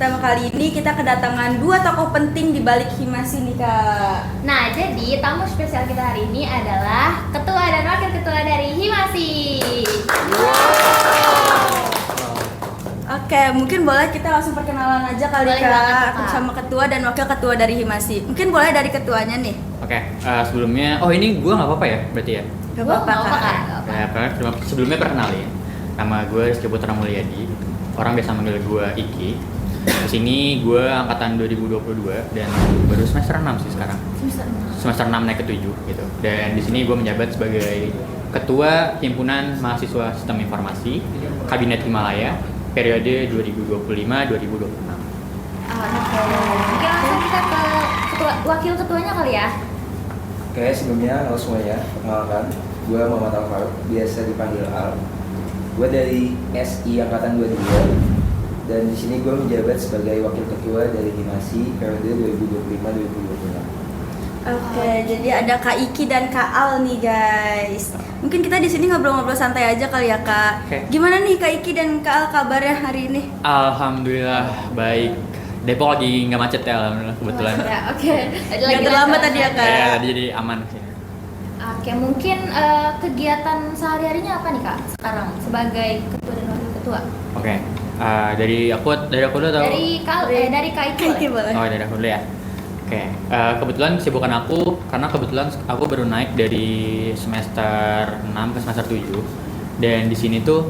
pertama kali ini kita kedatangan dua tokoh penting di balik Himasi nih Kak. Nah, jadi tamu spesial kita hari ini adalah ketua dan wakil ketua dari Himasi. Oke, mungkin boleh kita langsung perkenalan aja kali Boleh banget, Kak, Kak. sama ketua dan wakil ketua dari Himasi. Mungkin boleh dari ketuanya nih. Oke, sebelumnya, ini gue nggak apa-apa ya berarti ya? Gak apa-apa Nggak apa-apa, Kak. Kak. Ya, sebelumnya perkenalin, nama gue Rizky Putra Mulyadi, orang biasa manggil gue Iki. Di sini gue angkatan 2022 dan baru semester 6 sih sekarang. Semester 6 naik ke 7 gitu. Dan di sini gue menjabat sebagai Ketua Himpunan Mahasiswa Sistem Informasi Kabinet Himalaya periode 2025-2026. Oke, mungkin langsung kita ke wakil ketuanya kali ya. Oke, sebelumnya halo semuanya, perkenalkan, gue Muhammad Alfaro, biasa dipanggil Al. Gue dari SI Angkatan 22 dan di sini gue menjabat sebagai wakil ketua dari Himasi periode 2025-2026. Oke, jadi ada Kak Iki dan Kak Al nih guys. Mungkin kita di sini ngobrol-ngobrol santai aja kali ya Kak. Oke. Gimana nih Kak Iki dan Kak Al kabarnya hari ini? Alhamdulillah baik. Depok lagi nggak macet ya, alhamdulillah kebetulan. Ya, oke. Nggak terlambat tadi ya, Kak? Ya, tadi jadi aman sih. Oke, mungkin kegiatan sehari-harinya apa nih Kak sekarang sebagai ketua dan wakil ketua? Oke, dari aku dulu atau? Dari Kak Iki. Kak Iki boleh. Oh, dari aku dulu ya. Oke, kebetulan kesibukan aku karena kebetulan aku baru naik dari semester 6 ke semester 7 dan di sini tuh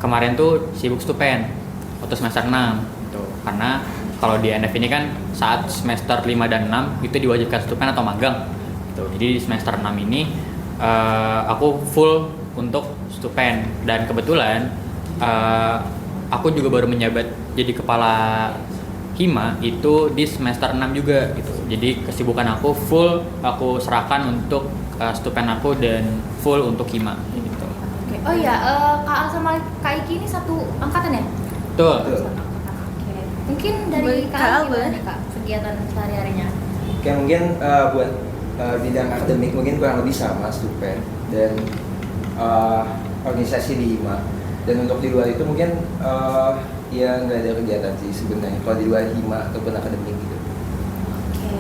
kemarin tuh sibuk stupen waktu semester 6 gitu. Karena kalau di NF ini kan saat semester 5 dan 6 itu diwajibkan stupen atau magang gitu. Jadi di semester 6 ini aku full untuk stupen dan kebetulan aku juga baru menjabat jadi kepala Hima itu di semester 6 juga gitu. Jadi kesibukan aku full aku serahkan untuk stupen aku dan full untuk Hima gitu. Oke. Oh iya, Kak Al sama Kak Iki ini satu angkatan ya? Betul. Betul. Oke. Mungkin dari Boleh, Kak Kak Al Al gimana boleh. nih Kak kegiatan sehari-harinya? Oke, mungkin buat bidang akademik mungkin kurang lebih sama stupen dan organisasi di Hima. Dan untuk di luar itu mungkin ya nggak ada kegiatan sih sebenarnya kalau di luar Hima ataupun akademik gitu. Oke.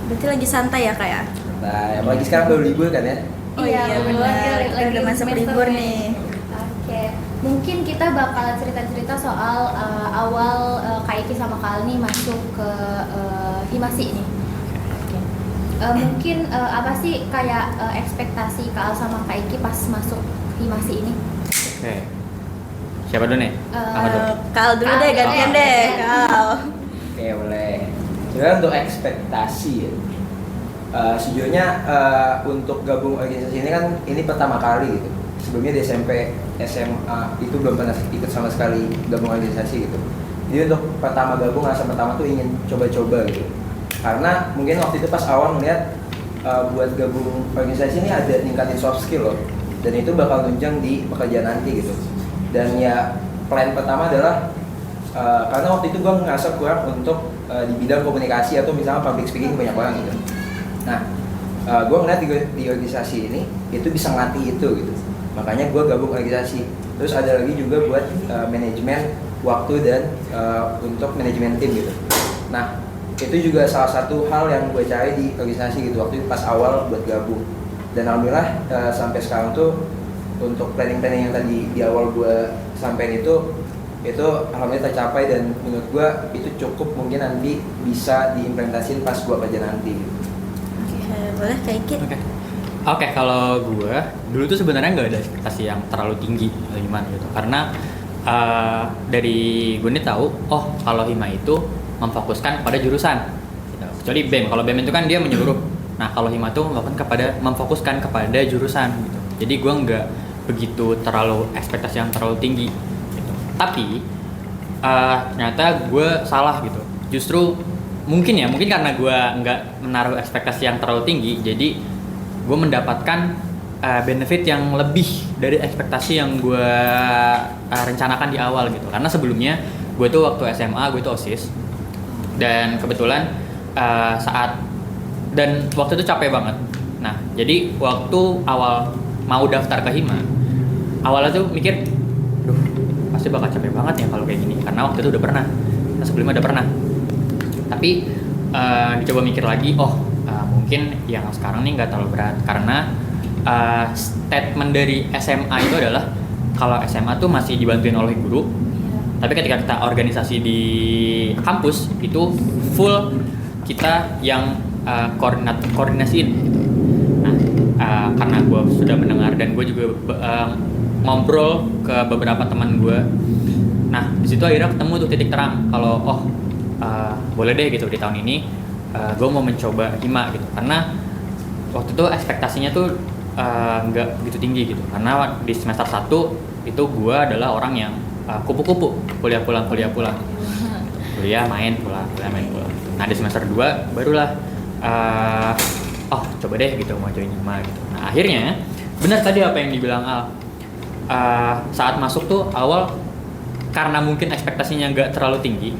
Berarti lagi santai ya Kak ya? Nah, apalagi sekarang baru libur kan ya? Oh iya, benar. lagi Udah masuk semester libur nih. Oke, mungkin kita bakalan cerita-cerita soal awal Kak Iki sama Kak Al nih masuk ke Himasi ini. Oke. Mungkin apa sih kayak ekspektasi Kak Al sama Kak Iki pas masuk Himasi ini? Oke. Siapa dulu nih? Apa dulu? Kak Al dulu Kak Al deh, dulu gantian ya. deh Kak Al. Oke, boleh. Sebenarnya untuk ekspektasi ya, sejujurnya untuk gabung organisasi ini kan ini pertama kali gitu. Sebelumnya di SMP, SMA itu belum pernah ikut sama sekali gabung organisasi gitu. Jadi untuk pertama gabung, rasa pertama tuh ingin coba-coba gitu. Karena mungkin waktu itu pas awal melihat buat gabung organisasi ini ada ningkatin soft skill loh. Dan itu bakal nunjang di pekerjaan nanti gitu. Dan ya plan pertama adalah karena waktu itu gue ngerasa kurang untuk di bidang komunikasi atau misalnya public speaking banyak orang gitu. Nah, gue ngeliat di organisasi ini itu bisa ngelatih itu gitu. Makanya gue gabung organisasi. Terus ada lagi juga buat manajemen waktu dan untuk manajemen tim gitu. Nah, itu juga salah satu hal yang gue cari di organisasi gitu waktu itu pas awal buat gabung. Dan alhamdulillah sampai sekarang tuh untuk planning-planning yang tadi di awal gue sampein itu alhamdulillah tercapai dan menurut gue itu cukup mungkin nanti bisa diimplementasiin pas gue kerja nanti. Oke, boleh Kak Iki. Oke, kalau gue dulu tuh sebenarnya nggak ada ekspektasi yang terlalu tinggi atau gimana gitu. Karena dari gue nih tahu, kalau Hima itu memfokuskan pada jurusan. Gitu. Kecuali BEM. Kalau BEM itu kan dia menyeluruh. Nah, kalau Hima tuh memfokuskan kepada jurusan gitu. Jadi gue nggak begitu terlalu ekspektasi yang terlalu tinggi gitu. Tapi ternyata gue salah gitu. Justru mungkin karena gue nggak menaruh ekspektasi yang terlalu tinggi, jadi gue mendapatkan benefit yang lebih dari ekspektasi yang gue rencanakan di awal gitu. Karena sebelumnya gue tuh waktu SMA gue tuh OSIS dan kebetulan waktu itu capek banget. Nah, jadi waktu awal mau daftar ke Hima, awalnya tuh mikir, pas pasti bakal capek banget ya kalau kayak gini, karena waktu itu udah pernah, sebelumnya udah pernah. Tapi dicoba mikir lagi, mungkin yang sekarang nih nggak terlalu berat, karena statement dari SMA itu adalah kalau SMA tuh masih dibantuin oleh guru, tapi ketika kita organisasi di kampus itu full kita yang koordinasiin gitu. Nah, karena gue sudah mendengar dan gue juga ngobrol ke beberapa teman gue, nah di situ akhirnya ketemu tuh titik terang kalau boleh deh gitu di tahun ini gue mau mencoba hima gitu, karena waktu itu ekspektasinya tuh nggak begitu tinggi gitu, karena di semester 1 itu gue adalah orang yang kupu-kupu, kuliah pulang kuliah main pulang. Nah di semester 2 barulah coba deh gitu mau join hima gitu. Nah akhirnya benar tadi apa yang dibilang Al, saat masuk tuh awal karena mungkin ekspektasinya nggak terlalu tinggi,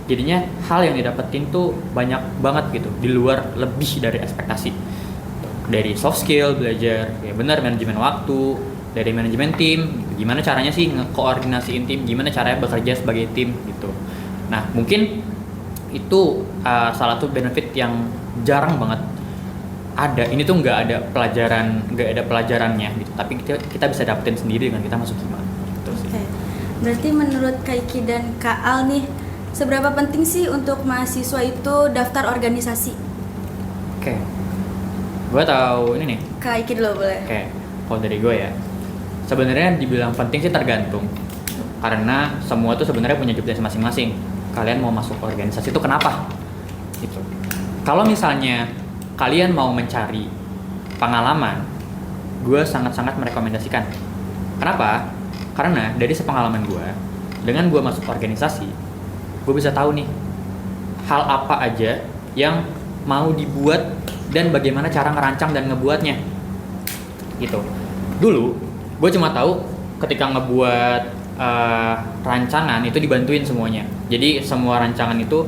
jadinya hal yang didapetin tuh banyak banget gitu, di luar lebih dari ekspektasi. Dari soft skill belajar ya benar, manajemen waktu, dari manajemen tim, gimana caranya sih ngekoordinasiin tim, gimana caranya bekerja sebagai tim gitu. Nah mungkin itu salah satu benefit yang jarang banget ada. Ini tuh nggak ada pelajarannya gitu, tapi kita bisa dapetin sendiri dengan kita masuk hima gitu sih. Oke. Berarti menurut Kak Iki dan Kak Al nih, seberapa penting sih untuk mahasiswa itu daftar organisasi? Oke. Gue tahu ini nih. Kak Iki dulu boleh. Oke. Kalau dari gue ya, sebenarnya dibilang penting sih tergantung. Karena semua tuh sebenarnya punya job desk masing-masing. Kalian mau masuk organisasi itu kenapa? Gitu. Kalau misalnya kalian mau mencari pengalaman, gue sangat-sangat merekomendasikan. Kenapa? Karena dari sepengalaman gue, dengan gue masuk organisasi, gue bisa tahu nih hal apa aja yang mau dibuat dan bagaimana cara ngerancang dan ngebuatnya gitu. Dulu gue cuma tahu ketika ngebuat rancangan itu dibantuin semuanya, jadi semua rancangan itu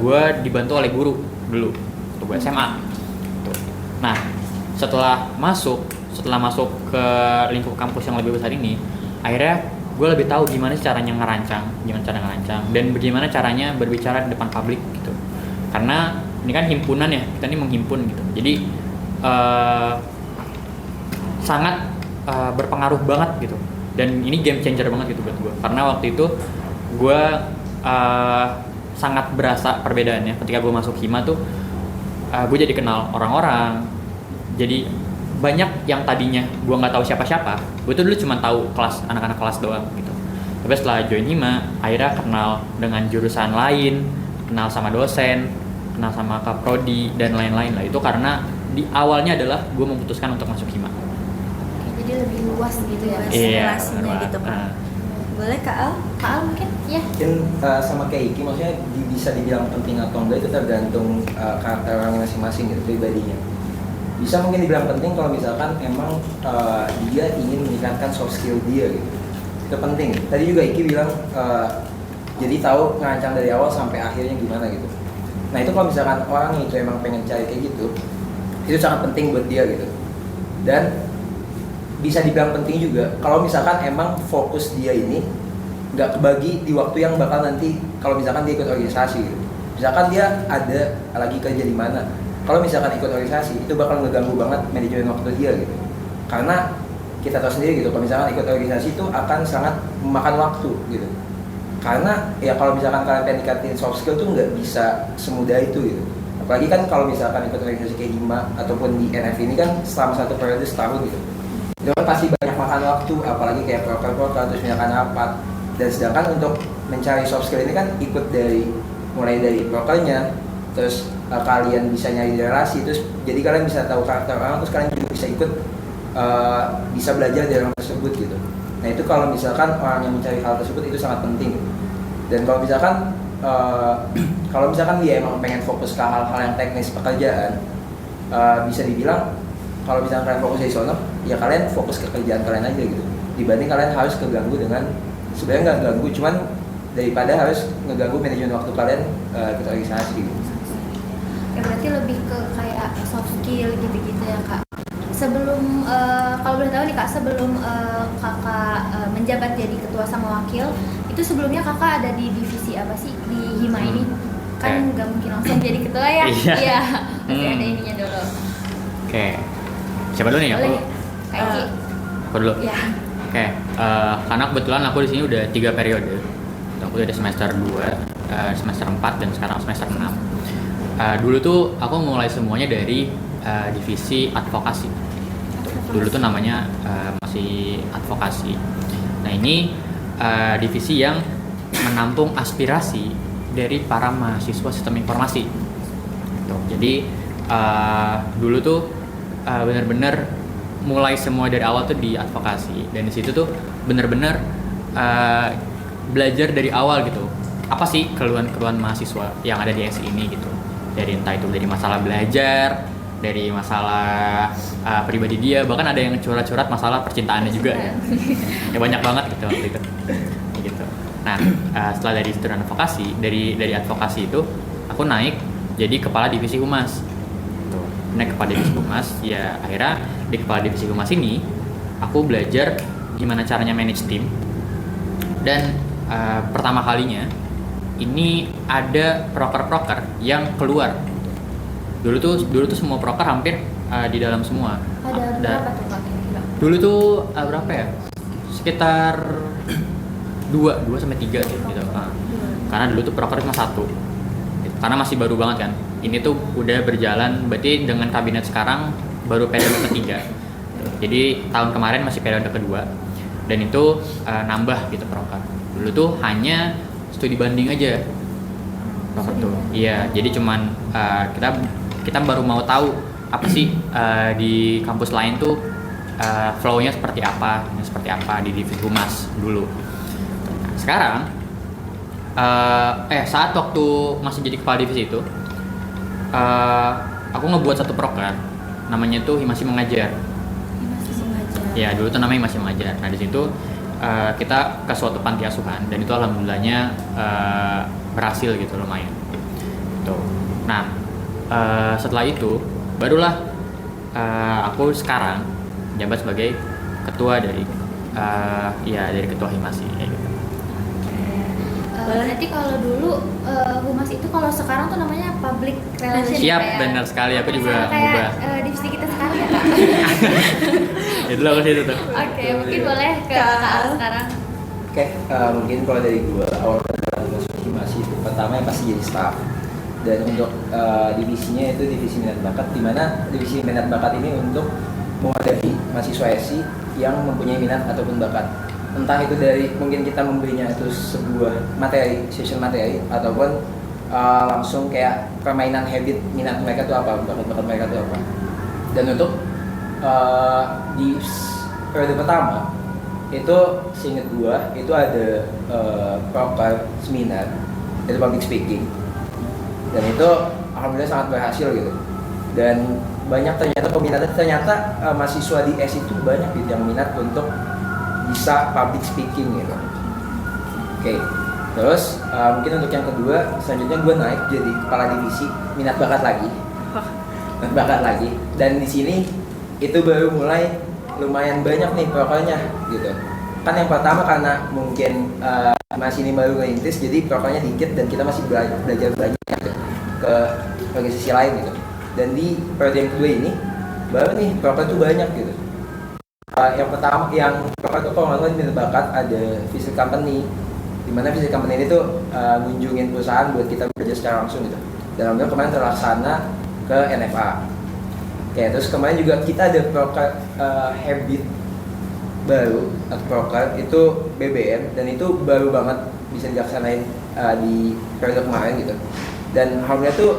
gue dibantu oleh guru dulu waktu gue SMA gitu. Nah setelah masuk ke lingkup kampus yang lebih besar ini, akhirnya gue lebih tahu gimana caranya ngerancang, dan bagaimana caranya berbicara di depan publik gitu. Karena ini kan himpunan ya, kita ini menghimpun gitu. Jadi sangat berpengaruh banget gitu. Dan ini game changer banget gitu buat gue. Karena waktu itu gue sangat berasa perbedaannya ketika gue masuk hima tuh. Gue jadi kenal orang-orang. Jadi banyak yang tadinya gue nggak tahu siapa-siapa, gue tuh dulu cuma tahu anak-anak kelas doang gitu. Tapi setelah join hima, akhirnya kenal dengan jurusan lain, kenal sama dosen, kenal sama kaprodi dan lain-lain lah. Itu karena di awalnya adalah gue memutuskan untuk masuk hima. Jadi lebih luas gitu ya. Iya, Relasinya gitu Kak. Boleh Kak Al? Kak Al mungkin ya. Mungkin sama kayak Iki, maksudnya bisa dibilang penting atau enggak itu tergantung karakter orang masing-masing gitu, pribadinya. Bisa mungkin dibilang penting kalau misalkan emang dia ingin meningkatkan soft skill dia gitu. Itu penting. Tadi juga Iki bilang jadi tahu ngerancang dari awal sampai akhirnya gimana gitu. Nah itu kalau misalkan orang itu emang pengen cari kayak gitu, itu sangat penting buat dia gitu. Dan bisa dibilang penting juga kalau misalkan emang fokus dia ini nggak kebagi di waktu yang bakal nanti kalau misalkan dia ikut organisasi gitu. Misalkan dia ada lagi kerja di mana, kalau misalkan ikut organisasi itu bakal ngeganggu banget manajemen waktu dia gitu. Karena kita tahu sendiri gitu, kalau misalkan ikut organisasi itu akan sangat memakan waktu gitu. Karena ya kalau misalkan kalian pengen ningkatin soft skill tuh nggak bisa semudah itu gitu. Apalagi kan kalau misalkan ikut organisasi kayak hima ataupun di NF ini kan selama satu periode setahun gitu. Itu kan pasti banyak makan waktu, apalagi kayak proker terus misalkan rapat. Dan sedangkan untuk mencari soft skill ini kan ikut mulai dari prokernya, terus kalian bisa nyari relasi, terus jadi kalian bisa tahu karakter orang, terus kalian juga bisa ikut bisa belajar dari orang tersebut gitu. Nah itu kalau misalkan orang yang mencari hal tersebut itu sangat penting. Dan kalau misalkan dia emang pengen fokus ke hal-hal yang teknis pekerjaan, bisa dibilang kalau misalkan kalian fokus di sono, ya kalian fokus ke kerjaan kalian aja gitu. Dibanding kalian harus keganggu dengan, sebenarnya nggak ganggu, cuman daripada harus ngeganggu manajemen waktu kalian ikut organisasi gitu. Ya berarti lebih ke kayak soft skill gitu-gitu ya Kak. sebelum kalau boleh tahu nih Kak, sebelum Kakak menjabat jadi ketua sama wakil, itu sebelumnya Kakak ada di divisi apa sih di Hima ini? Kan nggak mungkin langsung jadi ketua ya? Iya, pasti ada ininya dulu. Oke. Siapa dulu nih? Boleh, Kak Iki. Aku dulu. Iya. Oke, karena kebetulan aku di sini udah 3 periode. Aku udah semester 2, semester 4 dan sekarang semester 6. Dulu tuh aku mulai semuanya dari divisi advokasi. Dulu tuh namanya masih advokasi. Nah, ini divisi yang menampung aspirasi dari para mahasiswa sistem informasi. Tuh, jadi dulu tuh benar-benar mulai semua dari awal tuh di advokasi, dan di situ tuh benar-benar belajar dari awal gitu. Apa sih keluhan-keluhan mahasiswa yang ada di SI ini gitu? Dari entah itu dari masalah belajar, dari masalah pribadi dia, bahkan ada yang curhat-curhat masalah percintaannya juga ya. Ya banyak banget gitu waktu itu. Gitu. Nah, setelah dari student advokasi, dari advokasi itu aku naik jadi kepala divisi humas. Tuh, naik kepala divisi humas, ya akhirnya di kepala divisi humas ini aku belajar gimana caranya manage tim. Dan pertama kalinya ini ada proker-proker yang keluar. Dulu tuh semua proker hampir di dalam semua. Ada berapa tuh Kak kira-kira? Dulu tuh berapa ya? Sekitar 2 sampai 3 sih gitu. Karena dulu tuh proker cuma 1. Gitu. Karena masih baru banget kan. Ini tuh udah berjalan, berarti dengan kabinet sekarang baru periode ketiga. Jadi tahun kemarin masih periode kedua. Dan itu nambah gitu proker. Dulu tuh hanya studi banding aja. Proker tuh. Iya, jadi cuman kita baru mau tahu apa sih di kampus lain tuh flow-nya seperti apa di divisi humas dulu. Sekarang saat waktu masih jadi kepala divisi itu aku ngebuat satu proker namanya tuh Himasi Mengajar. Ya, dulu tuh namanya Himasi Mengajar. Nah, di situ kita ke suatu panti asuhan dan itu alhamdulillahnya berhasil gitu lumayan. Tuh. Nah, setelah itu barulah aku sekarang jabat sebagai ketua dari dari ketua Himasi kayak gitu. Berarti kalau dulu humas itu kalau sekarang tuh namanya public relation. Siap, ya? benar sekali, aku juga kayak mengubah. divisi kita sekarang ya Kak. Itu aku situ tuh. Oke, mungkin boleh ke Kak Al sekarang. Oke, mungkin kalau dari gue awal masuk Himasi itu pertama yang pasti jadi staff. Dan untuk divisinya itu divisi minat bakat, di mana divisi minat bakat ini untuk mewadahi mahasiswa SI yang mempunyai minat ataupun bakat. Entah itu dari mungkin kita memberinya itu sebuah materi, session materi, ataupun langsung kayak permainan habit minat mereka itu apa, bakat-bakat mereka itu apa. Dan untuk di periode pertama itu seingat gua itu ada proker seminar itu public speaking, dan itu alhamdulillah sangat berhasil gitu. Dan banyak ternyata mahasiswa di S itu banyak gitu yang minat untuk bisa public speaking gitu. Oke. Terus mungkin untuk yang kedua selanjutnya gue naik jadi kepala divisi minat bakat lagi. Dan di sini itu baru mulai lumayan banyak nih prokernya gitu. Kan yang pertama karena mungkin masih ini baru ngerintis, jadi prokernya dikit dan kita masih belajar banyak gitu, ke organisasi lain gitu. Dan di periode yang kedua ini baru nih proker tuh banyak gitu. Yang pertama yang proker tuh kalau nggak minat bakat ada visit company, dimana visit company ini tuh ngunjungin perusahaan buat kita bekerja secara langsung gitu. Dan alhamdulillah kemarin terlaksana ke NFA. Oke, terus kemarin juga kita ada proker habit baru atau proker itu BBM, dan itu baru banget bisa dilaksanain di periode kemarin gitu. Dan alhamdulillah tuh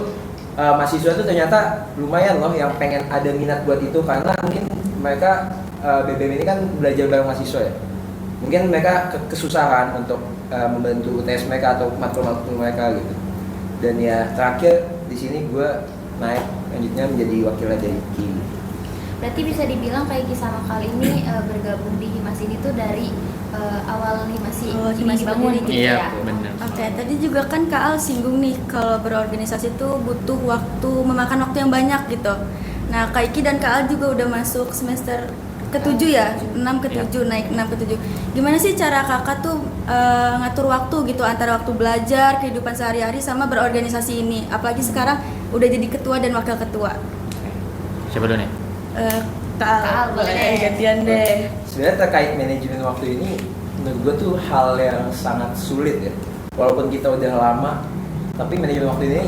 mahasiswa tuh ternyata lumayan loh yang pengen ada minat buat itu, karena mungkin mereka BBM ini kan belajar bareng mahasiswa ya. Mungkin mereka kesusahan untuk membantu UTS mereka atau matkul-matkul mereka gitu. Dan ya terakhir di sini gue naik lanjutnya menjadi wakilnya dari Ki. Berarti bisa dibilang kayak Ki sama kali ini bergabung di Himas ini tuh dari awal Himasi bangun gitu Iya, ya. benar. Oke, tadi juga kan Kak Al singgung nih kalau berorganisasi tuh butuh waktu, memakan waktu yang banyak gitu. Nah, Kak Iki dan Kak Al juga udah masuk semester ke-7 ya? 6 ke-7, naik 6 ke-7. Gimana sih cara kakak tuh ngatur waktu gitu antara waktu belajar, kehidupan sehari-hari sama berorganisasi ini? Apalagi sekarang udah jadi ketua dan wakil ketua. Siapa dulu nih? Kak Al, Kak Al, boleh. gantian deh. Sebenarnya terkait manajemen waktu ini, menurut gue tuh hal yang sangat sulit ya. Walaupun kita udah lama, tapi manajemen waktu ini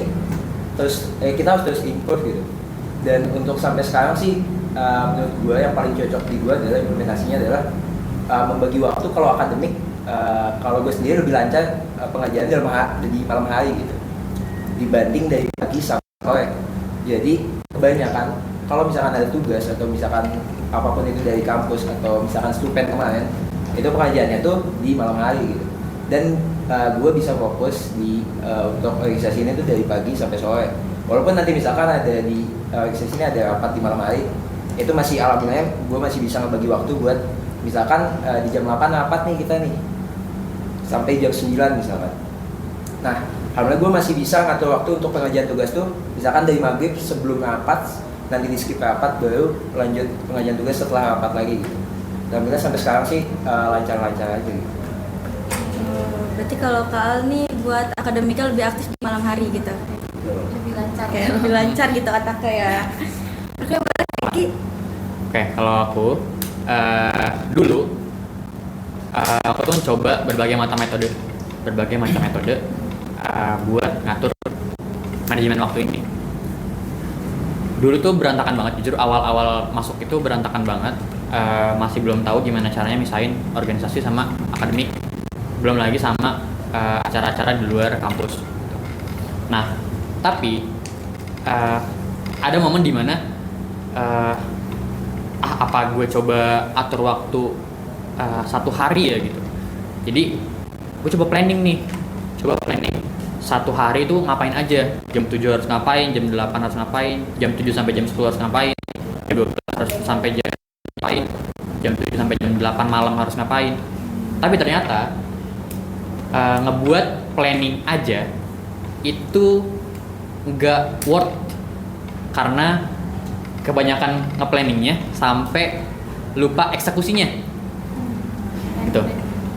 terus kita harus terus improve gitu. Dan untuk sampai sekarang sih, menurut gue yang paling cocok di gue adalah implementasinya adalah membagi waktu. Kalau akademik, kalau gue sendiri lebih lancar pengajaran di malam hari gitu, dibanding dari pagi sampai sore. Jadi kebanyakan kalau misalkan ada tugas atau misalkan apapun itu dari kampus atau misalkan stupen kemarin, itu pengajarannya tuh di malam hari gitu. Dan gue bisa fokus di untuk organisasi ini tuh dari pagi sampai sore. Walaupun nanti misalkan ada di organisasi ini ada rapat di malam hari, itu masih alhamdulillah gue masih bisa ngebagi waktu buat misalkan di jam 8 rapat nih kita nih sampai jam 9 misalkan. Nah, alhamdulillah gue masih bisa ngatur waktu untuk pengajian tugas tuh misalkan dari maghrib sebelum rapat, nanti di skip rapat baru lanjut pengajian tugas setelah rapat lagi gitu. Alhamdulillah sampai sekarang sih lancar-lancar aja gitu. Berarti kalau Kak Al nih buat akademiknya lebih aktif di malam hari gitu. Lebih lancar. Kayak lebih lancar gitu otaknya ya. Oke, boleh Kak Iki. Oke, kalau aku dulu aku tuh coba berbagai macam metode buat ngatur manajemen waktu ini. Dulu tuh berantakan banget, jujur awal-awal masuk itu berantakan banget. Masih belum tahu gimana caranya misahin organisasi sama akademik, belum lagi sama acara-acara di luar kampus. Nah, tapi ada momen dimana apa gue coba atur waktu satu hari ya gitu. Jadi gue coba planning satu hari itu ngapain aja. Jam 7 harus ngapain, jam 8 harus ngapain, jam 7 sampai jam 10 harus ngapain, jam 12 harus sampai jam ngapain, jam 7 sampai jam 8 malam harus ngapain. Tapi ternyata ngebuat planning aja itu nggak worth, karena kebanyakan ngeplanningnya sampai lupa eksekusinya gitu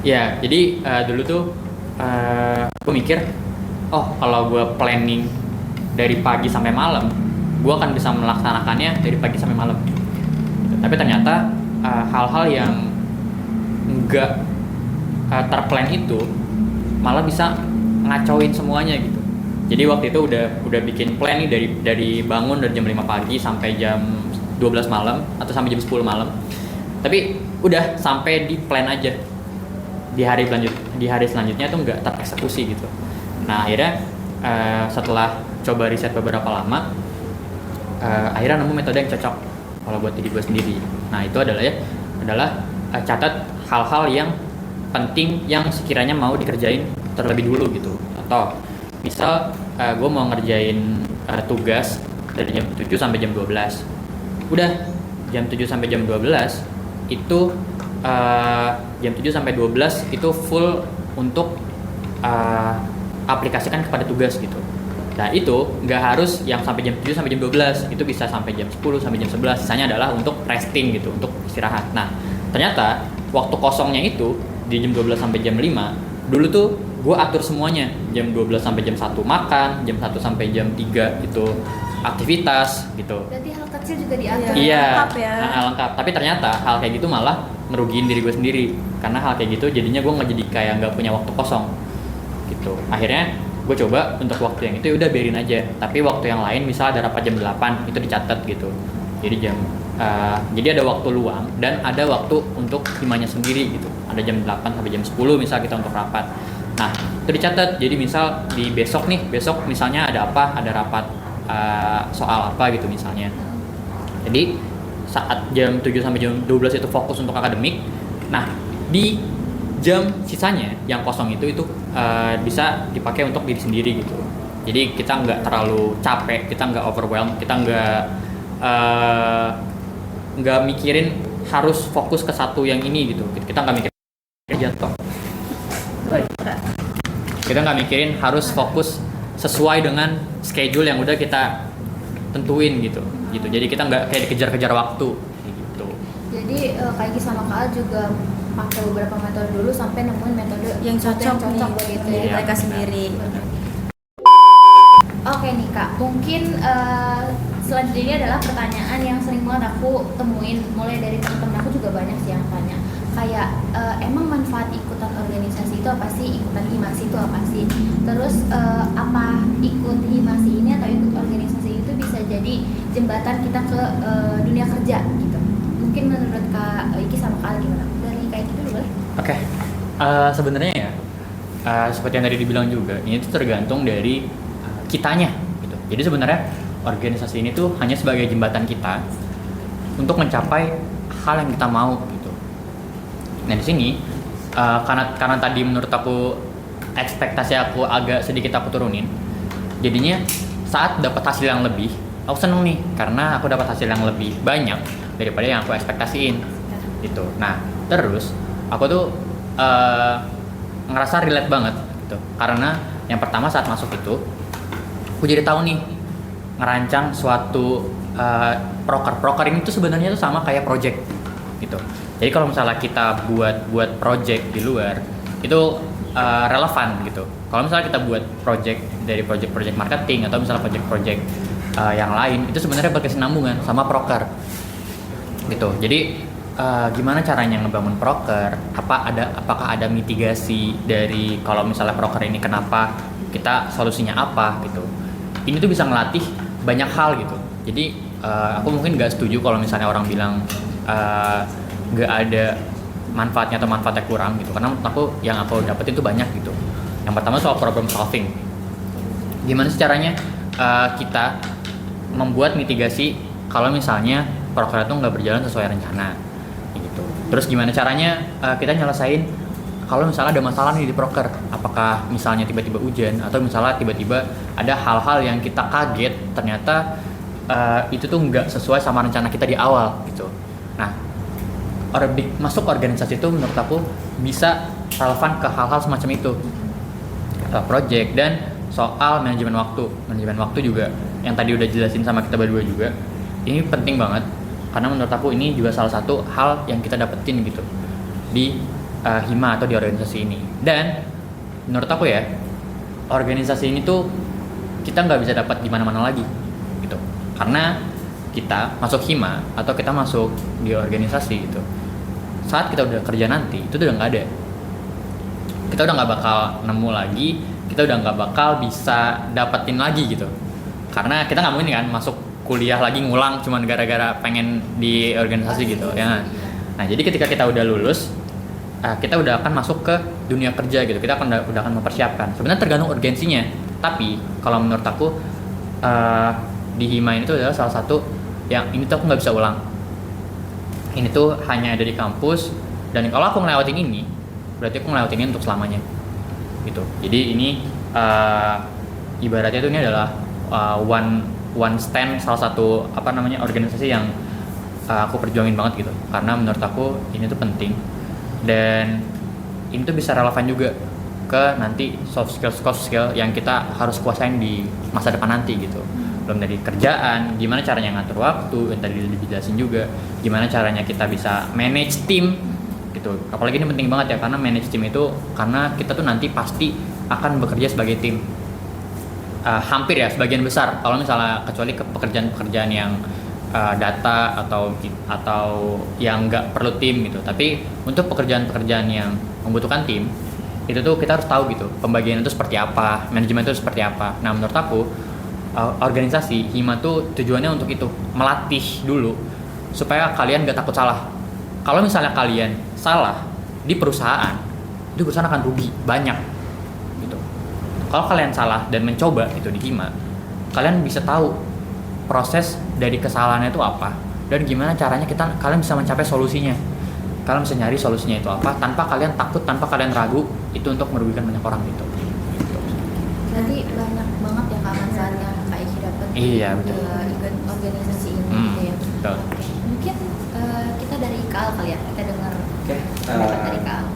ya. Jadi dulu tuh gue mikir, oh kalau gue planning dari pagi sampai malam, gue akan bisa melaksanakannya dari pagi sampai malam gitu. Tapi ternyata hal-hal yang nggak terplan itu malah bisa ngacauin semuanya gitu. Jadi waktu itu udah bikin plan nih dari bangun dari jam 5 pagi sampai jam 12 malam atau sampai jam 10 malam. Tapi udah sampai di plan aja. Di hari selanjutnya tuh nggak tereksekusi gitu. Nah, akhirnya setelah coba riset beberapa lama, akhirnya nemu metode yang cocok kalau buat diri gue sendiri. Nah, itu adalah catat hal-hal yang penting yang sekiranya mau dikerjain terlebih dulu gitu. Atau misal gue mau ngerjain tugas dari jam 7 sampai jam 12. Udah jam 7 sampai jam 12 itu jam 7 sampai 12 itu full untuk aplikasikan kepada tugas gitu. Nah, itu nggak harus yang sampai jam 7 sampai jam 12, itu bisa sampai jam 10 sampai jam 11. Sisanya adalah untuk resting gitu, untuk istirahat. Nah, ternyata waktu kosongnya itu di jam 12 sampai jam 5, dulu tuh gue atur semuanya. Jam 12 sampai jam 1 makan, jam 1 sampai jam 3 itu aktivitas gitu. Berarti hal kecil juga diatur. Iya, lengkap ya. lengkap. Tapi ternyata hal kayak gitu malah ngerugiin diri gue sendiri. Karena hal kayak gitu jadinya gue nggak jadi kayak nggak punya waktu kosong gitu. Akhirnya gue coba untuk waktu yang itu udah biarin aja. Tapi waktu yang lain misal ada rapat jam 8 itu dicatat gitu. Jadi ada waktu luang dan ada waktu untuk himanya sendiri gitu. Ada jam 8 sampai jam 10 misal kita untuk rapat. Nah, itu dicatat. Jadi misal di besok misalnya ada apa? Ada rapat soal apa gitu misalnya. Jadi saat jam 7 sampai jam 12 itu fokus untuk akademik. Nah, di jam sisanya yang kosong itu bisa dipakai untuk diri sendiri gitu. Jadi kita nggak terlalu capek, kita nggak overwhelmed, kita nggak mikirin harus fokus ke satu yang ini gitu. Kita nggak mikirin jatuh. Kita nggak mikirin harus fokus sesuai dengan schedule yang udah kita tentuin gitu. gitu. Jadi kita nggak kayak dikejar-kejar waktu gitu. Jadi Kak Iki sama Kak Al juga pakai beberapa metode dulu sampai nemuin metode Yang cocok nih buat buat gitu Iya, mereka benar. sendiri. Oke nih Kak, mungkin selanjutnya ini adalah pertanyaan yang sering banget aku temuin, mulai dari teman-teman aku juga banyak sih yang tanya kayak emang manfaat ikutan organisasi itu apa sih, ikutan himasi itu apa sih, terus apa ikut himasi ini atau ikut organisasi itu bisa jadi jembatan kita ke dunia kerja gitu. Mungkin menurut Kak Iki sama Kak Al gimana? Dari Kak Iki dulu boleh? Oke. Sebenarnya ya seperti yang tadi dibilang juga, ini tuh tergantung dari kitanya gitu. Jadi sebenarnya organisasi ini tuh hanya sebagai jembatan kita untuk mencapai hal yang kita mau gitu. Nah di sini karena tadi menurut aku ekspektasi aku agak sedikit aku turunin, jadinya saat dapat hasil yang lebih, aku seneng nih karena aku dapat hasil yang lebih banyak daripada yang aku ekspektasiin gitu. Nah terus aku tuh ngerasa relate banget gitu, karena yang pertama saat masuk itu aku jadi tahu nih ngerancang suatu proker ini tuh sebenarnya tuh sama kayak project gitu. Jadi kalau misalnya kita buat project di luar itu relevan gitu. Kalau misalnya kita buat project dari project marketing atau misalnya project yang lain itu sebenarnya berkesinambungan sama proker gitu. Jadi gimana caranya ngebangun proker? Apakah ada mitigasi dari kalau misalnya proker ini kenapa, kita solusinya apa gitu. Ini tuh bisa ngelatih banyak hal gitu. Jadi aku mungkin nggak setuju kalau misalnya orang bilang nggak ada manfaatnya atau manfaatnya kurang gitu. Karena menurut aku yang aku dapetin itu banyak gitu. Yang pertama soal problem solving. Gimana sih caranya kita membuat mitigasi kalau misalnya proker itu nggak berjalan sesuai rencana gitu. Terus gimana caranya kita nyelesain kalau misalnya ada masalah nih di proker, apakah misalnya tiba-tiba hujan atau misalnya tiba-tiba ada hal-hal yang kita kaget ternyata itu tuh nggak sesuai sama rencana kita di awal gitu. Nah, masuk organisasi itu menurut aku bisa relevan ke hal-hal semacam itu, project dan soal manajemen waktu juga yang tadi udah jelasin sama kita berdua juga. Ini penting banget karena menurut aku ini juga salah satu hal yang kita dapetin gitu di hima atau di organisasi ini. Dan menurut aku ya organisasi ini tuh kita nggak bisa dapat di mana-mana lagi gitu, karena kita masuk hima atau kita masuk di organisasi gitu, saat kita udah kerja nanti itu udah nggak ada, kita udah nggak bakal nemu lagi, kita udah nggak bakal bisa dapetin lagi gitu, karena kita nggak mungkin kan masuk kuliah lagi ngulang cuman gara-gara pengen di organisasi gitu ya. Nah jadi ketika kita udah lulus, kita udah akan masuk ke dunia kerja gitu, kita udah akan mempersiapkan. Sebenarnya tergantung urgensinya, tapi kalau menurut aku di hima ini tuh adalah salah satu yang ini tuh aku nggak bisa ulang. Ini tuh hanya ada di kampus, dan kalau aku ngelewatin ini berarti aku ngelewatin ini untuk selamanya gitu. Jadi ini ibaratnya tuh ini adalah one stand, salah satu organisasi yang aku perjuangin banget gitu, karena menurut aku ini tuh penting dan ini tuh bisa relevan juga ke nanti soft skill yang kita harus kuasain di masa depan nanti gitu. Belum dari kerjaan, gimana caranya ngatur waktu, yang tadi dijelasin juga, gimana caranya kita bisa manage tim gitu. Apalagi ini penting banget ya, karena manage tim itu karena kita tuh nanti pasti akan bekerja sebagai tim. Hampir ya sebagian besar, kalau misalnya kecuali ke pekerjaan-pekerjaan yang data atau yang nggak perlu tim gitu. Tapi untuk pekerjaan-pekerjaan yang membutuhkan tim itu tuh kita harus tahu gitu pembagian itu seperti apa, manajemen itu seperti apa. Nah menurut aku organisasi hima tuh tujuannya untuk itu, melatih dulu supaya kalian nggak takut salah. Kalau misalnya kalian salah di perusahaan, itu perusahaan akan rugi banyak gitu. Kalau kalian salah dan mencoba itu di hima, kalian bisa tahu proses dari kesalahannya itu apa dan gimana caranya kalian bisa mencapai solusinya. Kalian bisa nyari solusinya itu apa tanpa kalian takut, tanpa kalian ragu itu untuk merugikan banyak orang gitu. Berarti banyak banget ya Kak manfaatnya Kak Iki dapat Iya, betul. ikut organisasi ini gitu ya. Betul. Oke. Mungkin kita dari Kak Al kali ya, kita dengar Oke. pendapat dari Kak Al.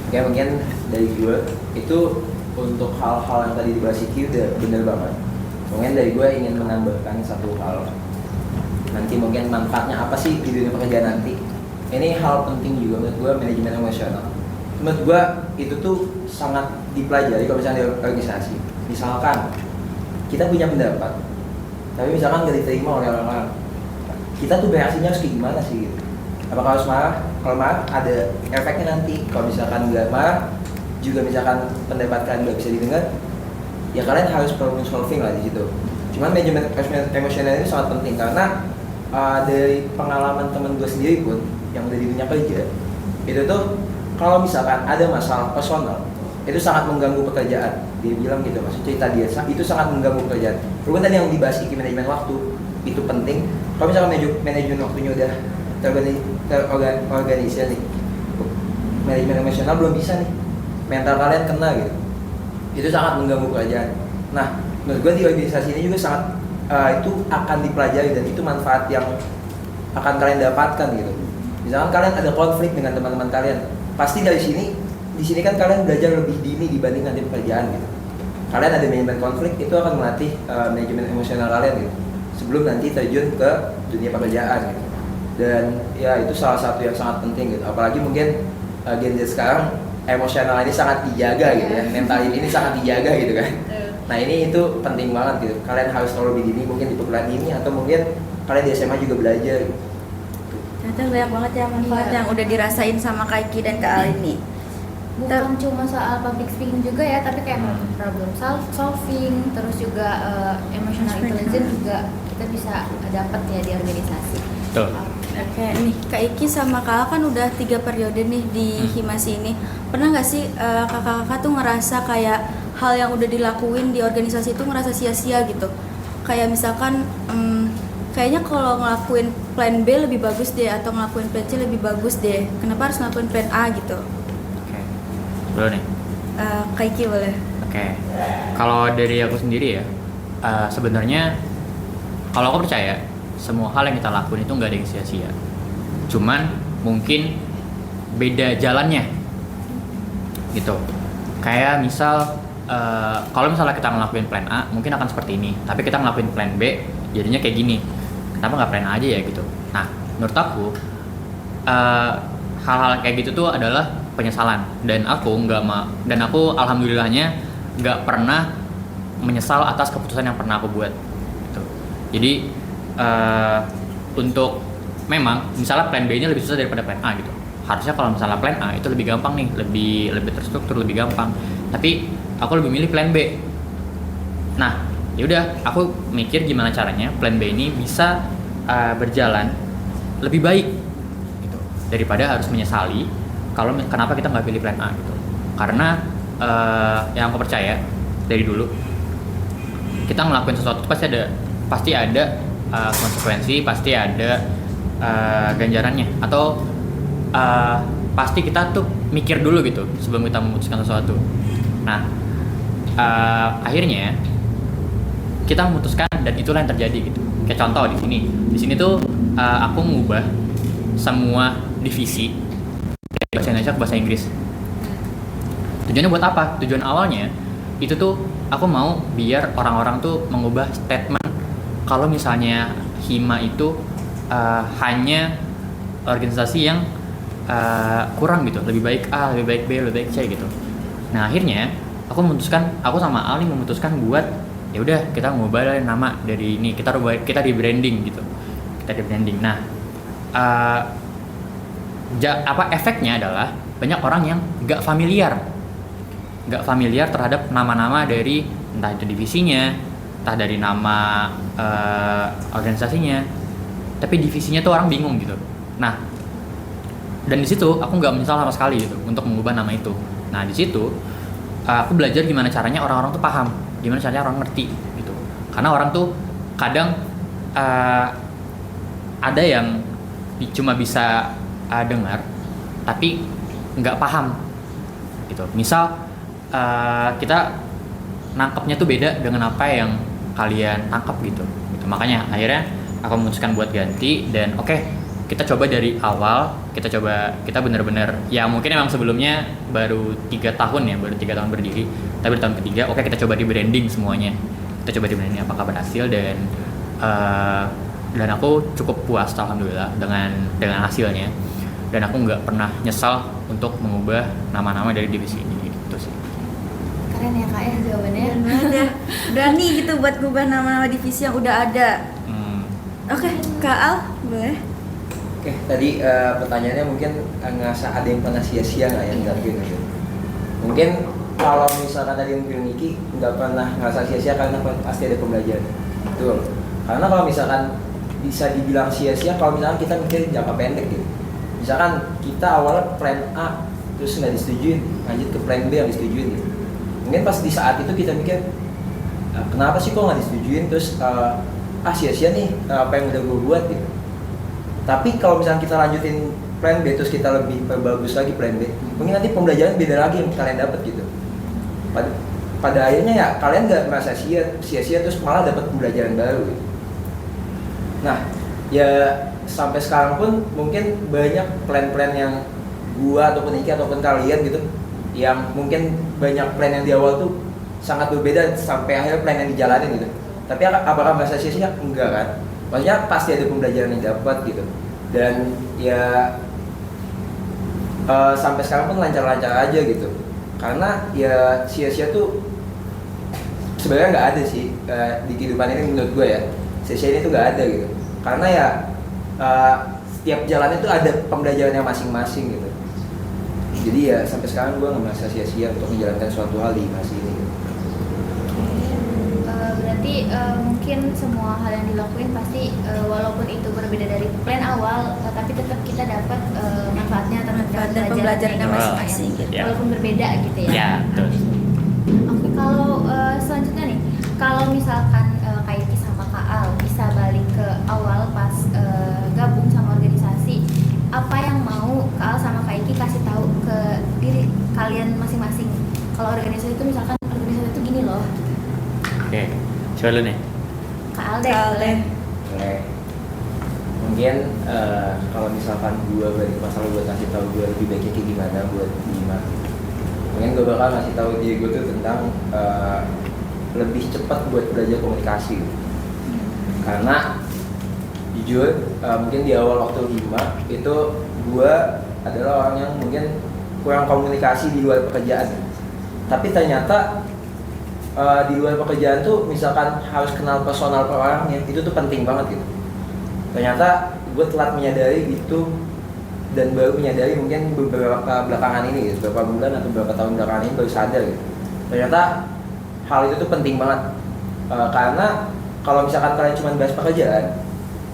Oke, mungkin dari gue itu untuk hal-hal yang tadi dibahas Iki udah bener banget. Mungkin dari gue ingin menambahkan satu hal. nanti mungkin manfaatnya apa sih di dunia pekerjaan nanti. Ini hal penting juga menurut gue, manajemen emosional. Menurut gue itu tuh sangat dipelajari kalau misalnya di organisasi. Misalkan kita punya pendapat, tapi misalkan gak diterima oleh orang-orang, kita tuh bereaksinya harus kayak gimana sih gitu. Apakah harus marah? Kalau marah ada efeknya nanti. Kalau misalkan nggak marah, juga misalkan pendapat kalian nggak bisa didengar, ya kalian harus problem solving lah di situ. Cuman manajemen emosional ini sangat penting karena dari pengalaman temen gue sendiri pun yang udah di dunia kerja, itu tuh kalau misalkan ada masalah personal, itu sangat mengganggu pekerjaan. Dia bilang gitu, maksud cerita dia itu sangat mengganggu pekerjaan. Walaupun tadi yang dibahas manajemen waktu itu penting. Kalau misalkan manajemen waktunya udah terorganisir nih, manajemen emosional belum bisa nih, mental kalian kena gitu, itu sangat mengganggu pekerjaan. Nah, menurut gue di organisasi ini juga sangat itu akan dipelajari dan itu manfaat yang akan kalian dapatkan gitu. Misalkan kalian ada konflik dengan teman-teman kalian, pasti di sini kan kalian belajar lebih dini dibandingkan di pekerjaan gitu. Kalian ada manajemen konflik, itu akan melatih manajemen emosional kalian gitu, sebelum nanti terjun ke dunia pekerjaan gitu. Dan ya itu salah satu yang sangat penting gitu. Apalagi mungkin Gen Z sekarang emosional ini sangat dijaga gitu ya, mental ini sangat dijaga gitu kan. Nah ini itu penting banget gitu. Kalian harus tahu lebih dini, mungkin di perguruan ini atau mungkin kalian di SMA juga belajar gitu. Ternyata banyak banget ya manfaat yang udah dirasain sama Kak Iki dan Kak Al ini. Bukan cuma soal public speaking juga ya, tapi kayak problem solving, terus juga emotional intelligence juga kita bisa dapat ya di organisasi. Betul. Oke, nih Kak Iki sama Kak Al kan udah 3 periode nih di Himasi ini. Pernah nggak sih kakak-kakak tuh ngerasa kayak hal yang udah dilakuin di organisasi itu ngerasa sia-sia gitu? Kayak misalkan kayaknya kalau ngelakuin plan B lebih bagus deh, atau ngelakuin plan C lebih bagus deh. Kenapa harus ngelakuin plan A gitu? Oke. Boleh nih. Kak Iki boleh. Oke. Kalau dari aku sendiri ya, sebenarnya kalau aku percaya semua hal yang kita lakuin itu nggak ada yang sia-sia. Cuman mungkin beda jalannya, gitu. Kayak misal kalau misalnya kita ngelakuin plan A, mungkin akan seperti ini. Tapi kita ngelakuin plan B, jadinya kayak gini. Kenapa nggak plan A aja ya gitu? Nah, menurut aku hal-hal kayak gitu tuh adalah penyesalan. Dan aku alhamdulillahnya nggak pernah menyesal atas keputusan yang pernah aku buat. Gitu. Jadi untuk memang misalnya plan B-nya lebih susah daripada plan A gitu. Harusnya kalau misalnya plan A itu lebih gampang nih, lebih terstruktur, lebih gampang. Tapi aku lebih milih plan B. Nah, yaudah aku mikir gimana caranya plan B ini bisa berjalan lebih baik gitu, daripada harus menyesali kalau kenapa kita nggak pilih plan A gitu. Karena yang aku percaya dari dulu, kita ngelakuin sesuatu pasti ada konsekuensi, pasti ada ganjarannya, atau pasti kita tuh mikir dulu gitu sebelum kita memutuskan sesuatu. Nah, akhirnya kita memutuskan dan itulah yang terjadi gitu. Kayak contoh di sini tuh aku mengubah semua divisi dari bahasa Indonesia ke bahasa Inggris. Tujuannya buat apa? Tujuan awalnya itu tuh aku mau biar orang-orang tuh mengubah statement kalau misalnya Hima itu hanya organisasi yang kurang gitu, lebih baik A, lebih baik B, lebih baik C gitu. Nah akhirnya aku sama Ali memutuskan buat ya udah kita ngubah nama dari ini, kita di branding gitu, kita di branding. Nah efeknya adalah banyak orang yang nggak familiar terhadap nama-nama dari entah itu divisinya, entah dari nama organisasinya, tapi divisinya tuh orang bingung gitu. Nah, dan di situ aku nggak menyesal sama sekali gitu untuk mengubah nama itu. Nah di situ aku belajar gimana caranya orang-orang tuh paham, gimana caranya orang ngerti gitu. Karena orang tuh kadang ada yang cuma bisa dengar tapi nggak paham gitu. Misal kita nangkepnya tuh beda dengan apa yang kalian tangkap gitu. Makanya akhirnya aku memutuskan buat ganti dan kita coba dari awal, kita benar-benar ya mungkin emang sebelumnya baru 3 tahun berdiri, tapi di tahun ketiga kita coba di branding semuanya, kita coba di branding apakah berhasil. Dan dan aku cukup puas alhamdulillah dengan hasilnya, dan aku nggak pernah nyesal untuk mengubah nama-nama dari divisi ini gitu sih. Keren ya kak ya jawabannya. Dan ada berani gitu buat ngubah nama-nama divisi yang udah ada. Oke, Kak Al, boleh? Oke, tadi pertanyaannya mungkin ngerasa ada yang pernah sia-sia nggak ya ngelakuin gitu. Mungkin kalau misalkan tadi yang bilang Niki nggak pernah ngerasa sia-sia karena pasti ada pembelajaran. Betul. Karena kalau misalkan bisa dibilang sia-sia kalau misalkan kita mikir jangka pendek gitu. Misalkan kita awalnya plan A terus nggak disetujuin, lanjut ke plan B yang disetujuin gitu. Mungkin pas di saat itu kita mikir kenapa sih kok nggak disetujuin, terus sia-sia nih apa yang udah gue buat gitu. Tapi kalau misalnya kita lanjutin plan B terus kita lebih perbagus lagi plan B, mungkin nanti pembelajaran beda lagi yang kalian dapat gitu. Pada akhirnya ya kalian nggak merasa sia-sia terus malah dapat pembelajaran baru gitu. Nah ya sampai sekarang pun mungkin banyak plan-plan yang gua ataupun Iki ataupun kalian gitu yang mungkin banyak plan yang di awal tuh sangat berbeda sampai akhirnya plan yang dijalanin gitu. Tapi apakah merasa sia-sia? Enggak kan? Maksudnya pasti ada pembelajaran yang dapat gitu. Dan ya sampai sekarang pun lancar-lancar aja gitu. Karena ya sia-sia tuh sebenarnya nggak ada sih di kehidupan ini menurut gue ya. Sia-sia ini tuh nggak ada gitu. Karena ya setiap jalan itu ada pembelajarannya masing-masing gitu. Jadi ya sampai sekarang gue nggak merasa sia-sia untuk menjalankan suatu hal di masa ini gitu. Berarti mungkin semua hal yang dilakuin pasti walaupun itu berbeda dari plan awal, tapi tetap kita dapat manfaatnya atau Manfaat dan pembelajarannya masing-masing gitu. Ya. Walaupun berbeda gitu ya. Ya, betul. Oke, kalau selanjutnya nih, kalau misalkan Kak Iki sama Kak Al bisa balik ke awal pas gabung sama organisasi, apa yang mau Kak Al sama Kak Iki kasih tahu ke diri kalian masing-masing? Kalau organisasi itu misalkan organisasi itu gini loh. Oke, coba lu nih. Kak Al deh. Kak Al deh. Oke. Mungkin kalau misalkan gue balik ke masalah buat kasih tahu gue lebih baiknya kayak gimana buat Bima, mungkin gue bakal ngasih tahu diri gue tuh tentang lebih cepat buat belajar komunikasi. Karena jujur mungkin di awal waktu Bima itu gue adalah orang yang mungkin kurang komunikasi di luar pekerjaan. Tapi ternyata di luar pekerjaan tuh misalkan harus kenal personal per orangnya itu tuh penting banget gitu. Ternyata gue telat menyadari gitu dan baru menyadari mungkin beberapa belakangan ini gitu, beberapa bulan atau beberapa tahun belakangan ini baru sadar gitu. Ternyata hal itu tuh penting banget karena kalau misalkan kalian cuma bahas pekerjaan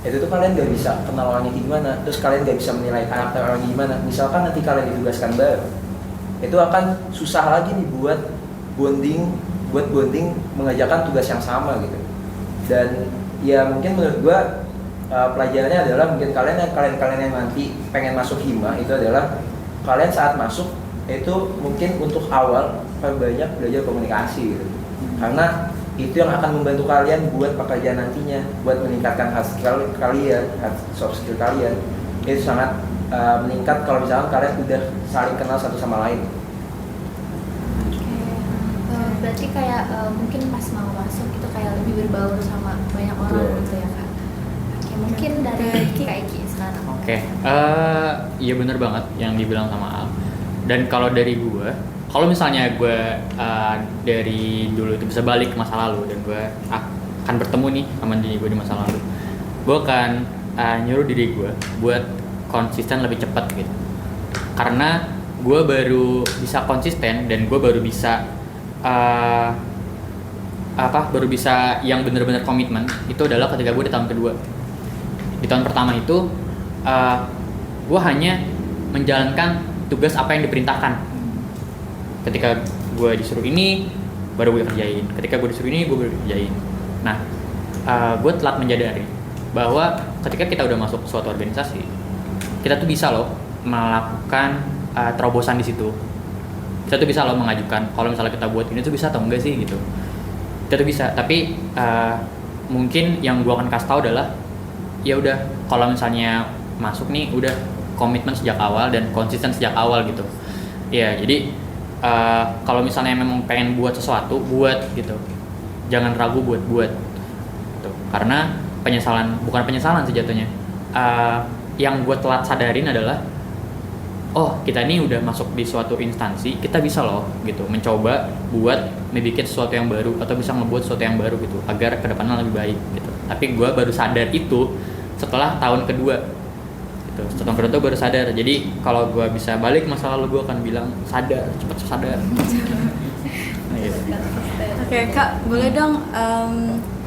itu tuh kalian gak bisa kenal orangnya gimana, terus kalian gak bisa menilai karakter orangnya gimana. Misalkan nanti kalian ditugaskan baru, itu akan susah lagi nih buat bonding mengerjakan tugas yang sama gitu. Dan ya mungkin menurut gua pelajarannya adalah mungkin kalian yang nanti pengen masuk Hima itu adalah kalian saat masuk itu mungkin untuk awal perbanyak belajar komunikasi gitu. Karena itu yang akan membantu kalian buat pekerjaan nantinya, buat meningkatkan hard skill kalian, soft skill kalian. Itu sangat meningkat kalau misalkan kalian udah saling kenal satu sama lain. Berarti kayak mungkin pas mau masuk itu kayak lebih berbaur sama banyak orang. Betul. Gitu ya Kak. Oke, mungkin dari Kak Iki sekarang. Oke, iya bener banget yang dibilang sama Al. Dan kalau dari gue, kalau misalnya gue dari dulu itu bisa balik ke masa lalu dan gue akan bertemu nih sama diri gue di masa lalu, gue akan nyuruh diri gue buat konsisten lebih cepat gitu. Karena gue baru bisa konsisten dan gue baru bisa baru bisa yang benar-benar komitmen itu adalah ketika gue di tahun kedua. Di tahun pertama itu gue hanya menjalankan tugas apa yang diperintahkan. Ketika gue disuruh ini baru gue kerjain, ketika gue disuruh ini gue baru kerjain. Nah gue telat menyadari bahwa ketika kita udah masuk suatu organisasi, kita tuh bisa loh melakukan terobosan di situ. Kita tuh bisa loh mengajukan kalau misalnya kita buat ini tuh bisa atau enggak sih gitu. Kita tuh bisa, tapi mungkin yang gue akan kasih tahu adalah ya udah kalau misalnya masuk nih udah komitmen sejak awal dan konsisten sejak awal gitu. Ya jadi kalau misalnya memang pengen buat sesuatu buat gitu, jangan ragu buat gitu. Karena bukan penyesalan sih jatuhnya. Yang gue telat sadarin adalah, oh kita ini udah masuk di suatu instansi, kita bisa loh gitu mencoba buat membuat sesuatu yang baru atau bisa ngebuat sesuatu yang baru gitu agar kedepannya lebih baik gitu. Tapi gue baru sadar itu setelah tahun kedua gitu. Setelah tahun kedua tuh baru sadar. Jadi kalau gue bisa balik masa lalu, gue akan bilang sadar, cepat sadar. Gitu. Oke Kak, boleh dong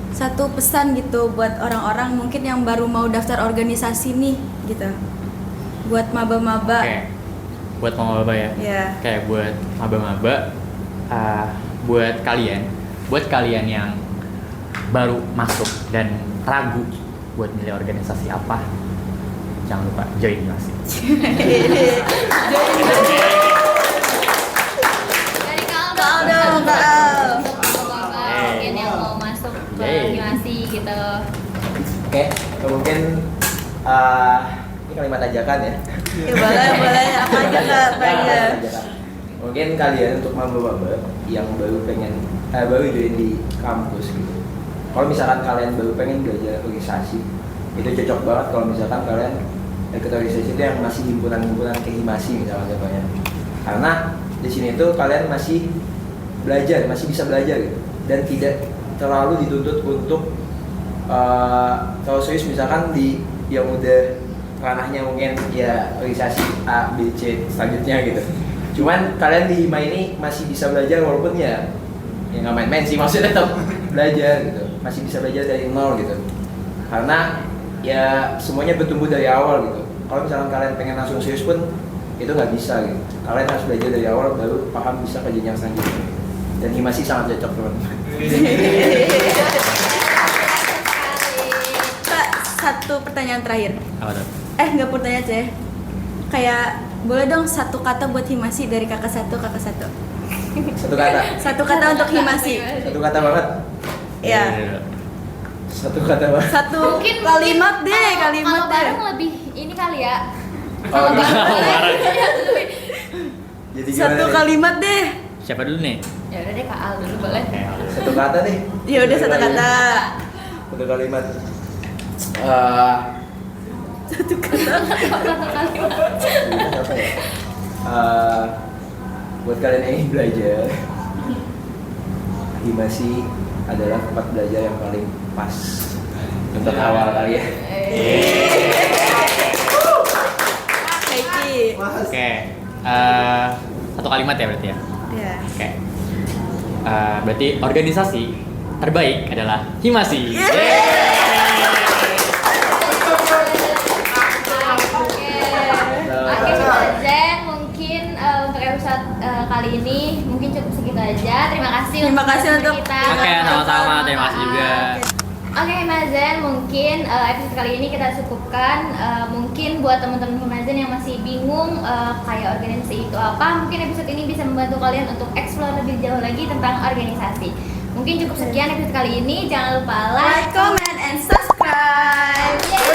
satu pesan gitu buat orang-orang mungkin yang baru mau daftar organisasi nih gitu, buat maba-maba. Oke. Buat maba ya. Ya. Kayak buat maba-maba, buat kalian yang baru masuk dan ragu buat milih organisasi apa, jangan lupa join Himasi. Dari Kak Kak dong, Kak Al. mungkin yang mau masuk ke Himasi gitu. Oke, mungkin ini kalimat ajakan ya. Ya boleh apa aja Kak, apa aja. Mungkin kalian untuk maba-maba yang baru join di kampus gitu. Kalau misalkan kalian baru pengen belajar organisasi, itu cocok banget kalau misalkan kalian ikut organisasi itu yang masih himpunan-himpunan kehimasi misalnya contohnya. Karena di sini tuh kalian masih bisa belajar gitu, dan tidak terlalu dituntut untuk kalau serius misalkan di yang udah ranahnya mungkin ya organisasi A, B, C selanjutnya gitu. Cuman kalian di Hima ini masih bisa belajar walaupun ya nggak main-main sih, maksudnya tetap belajar gitu, masih bisa belajar dari nol gitu. Karena ya semuanya bertumbuh dari awal gitu. Kalau misalkan kalian pengen langsung serius pun itu nggak bisa gitu. Kalian harus belajar dari awal baru paham bisa ke jenjang selanjutnya. Dan Hima sih sangat cocok teman-teman. Kak, satu pertanyaan terakhir. Apa tuh? Nggak pertanyaan aja. Kayak boleh dong satu kata buat Himasi dari kakak satu. Satu kata. Satu kata untuk Himasi. Satu kata banget. Ya. Satu kata banget. Satu Mungkin kalimat deh, kalau kalimat deh. bareng lebih ini kali ya. Oh, bareng. Jadi Satu gimana nih? kalimat deh. Siapa dulu nih? Ya udah deh Kak Al dulu boleh. Oke. Satu kata nih. Ya udah satu kata. Satu kalimat. Satu kalimat. Apa ya? Buat kalian yang ingin belajar, Himasi adalah tempat belajar yang paling pas untuk awal kalian. Kaiki. Oke. Satu kalimat ya berarti ya. Ya. Oke. Berarti organisasi terbaik adalah Himasi. Oke Zen, mungkin untuk episode kali ini mungkin cukup segitu aja. Terima kasih untuk kita. Oke, sama-sama. Terima kasih juga. Oke Mazen, mungkin episode kali ini kita cukupkan. Mungkin buat teman-teman Mazen yang masih bingung kayak organisasi itu apa, mungkin episode ini bisa membantu kalian untuk explore lebih jauh lagi tentang organisasi. Mungkin cukup sekian episode kali ini. Jangan lupa like, Like, comment, and subscribe. Yeay.